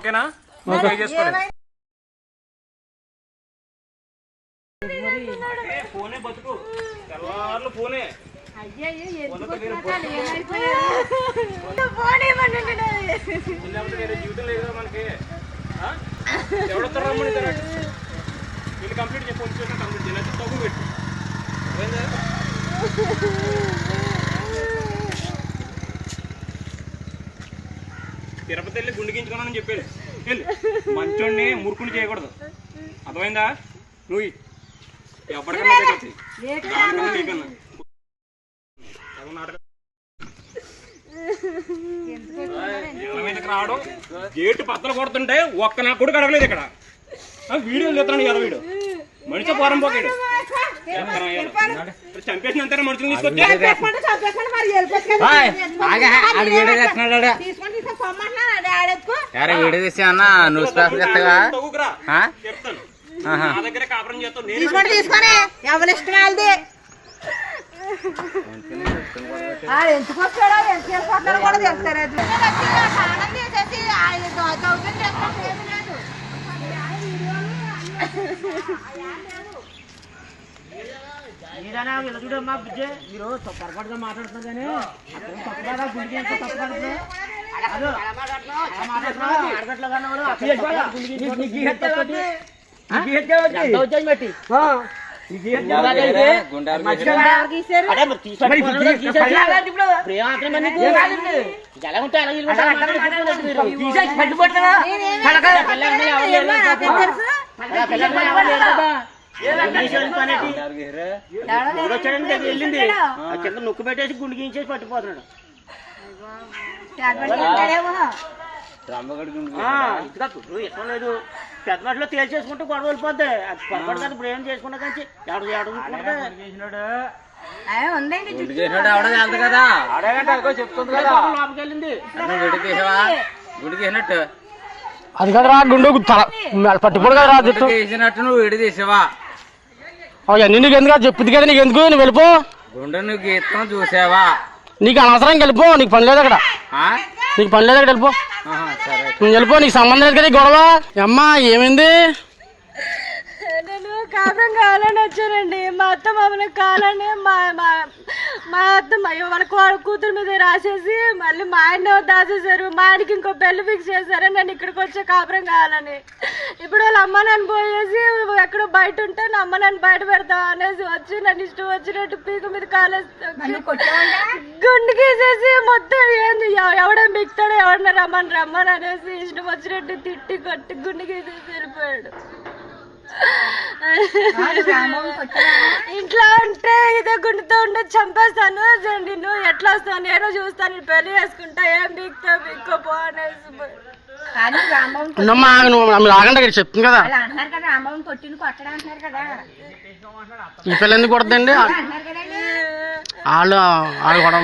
ఓకేనా? ఓకే చేసుకోండి. ఫోనే బతుకు, తెల్లవార్లు ఫోనే. జీవితం లేదు మనకి. ఎవడొస్తారు రమ్మని వీళ్ళు కంప్లీట్ చెప్పి కంప్లీట్ చేయాలి. తగ్గు పెట్టు. తిరుపతి వెళ్ళి గుండె గించుకున్నానని చెప్పాడు. వెళ్ళి మంచోడిని మురుకుని చేయకూడదు, అర్థమైందా? నువ్వు ఎప్పటికన్నా దానికన్నా నీకన్నా రావడం గేటు పత్తలు కొడుతుంటే ఒక్క నా కొడుకు అడగలేదు ఇక్కడ. వీడియోలు చెప్తాను కదా, వీడు మనిషి పోరం పోకాడు. చంపేసిన అంతా మనుషులు తీసుకొచ్చి వీడియో తీసా అన్న నువ్వు చెప్తాను. నా దగ్గర కాపురం చేస్తాను. ఎవరి ఇష్టం వాళ్ళది. ఎందుకు వస్తాడో ఎంత వెళ్ళిపోతాడో కూడా తెలుస్తారు. చూడమ్మా బుజ్జే, మీరు పొరపాటుగా మాట్లాడుతున్నారు కానీ తప్పుగా గుండె వెళ్ళింది కింద నొక్కు పెట్టేసి గుండె గీయించేసి పట్టిపోతున్నాడు. ఇష్టం లేదు, పెద్ద మట్లో తేల్చేసుకుంటే గొడవ వెళ్ళిపోద్ది. అది పొరపాటు కాదు. ఇప్పుడు ఏం చేసుకున్నా కానీ చెప్తుంది కదా లోపలికి వెళ్ళింది. అది కదరా గుండు పట్టుకోడు కదరా చేసినట్టు నువ్వు విడి తీసావా? నీకు ఎందుకు చెప్పింది కదా, నీకు ఎందుకు? నువ్వు వెళ్ళిపో. గుండె నువ్వు గీతం చూసావా? నీకు అనవసరం వెళ్ళిపో, నీకు పని లేదు అక్కడ. నీకు పని లేదు అక్కడ, వెళ్ళిపో. నువ్వు వెళ్ళిపో, నీకు సంబంధం లేదు కదా ఈ గొడవ. అమ్మా ఏమైంది? నేను కాపురం కావాలని వచ్చానండి. మా అత్త మామూలు కావాలని మా అత్త వాళ్ళ కూతురు మీద రాసేసి మళ్ళీ మా ఆయన దాచేశారు. మా ఆయనకి ఇంకో పెళ్లి ఫిక్స్ చేశారు. నేను ఇక్కడికి వచ్చే కాపురం కావాలని. ఇప్పుడు వాళ్ళ అమ్మ నన్ను పోయేసి ఎక్కడో బయట ఉంటే నా అమ్మ నన్ను బయట పెడతాం అనేసి వచ్చి నన్ను ఇష్టం వచ్చినట్టు పీక మీద కాలేస్తాను, గుండు గీసేసి మొత్తం ఏంది ఎవడో మిక్తాడో ఎవడన్నా రమ్మని అనేసి ఇష్టం వచ్చినట్టు తిట్టి కొట్టి గుండు గీసేసి వెళ్ళిపోయాడు. ఇంట్లో ఉంటే ఇదే గుండెతో ఉంటే చంపేస్తాను, నిన్ను ఎట్లా వస్తాను, నేను చూస్తాను, పెళ్లి చేసుకుంటా, ఏం బిక్కో అనేసి చెప్తుంది కదా. ఈ పిల్ల ఎందుకు కొడతండి? వాళ్ళు కూడా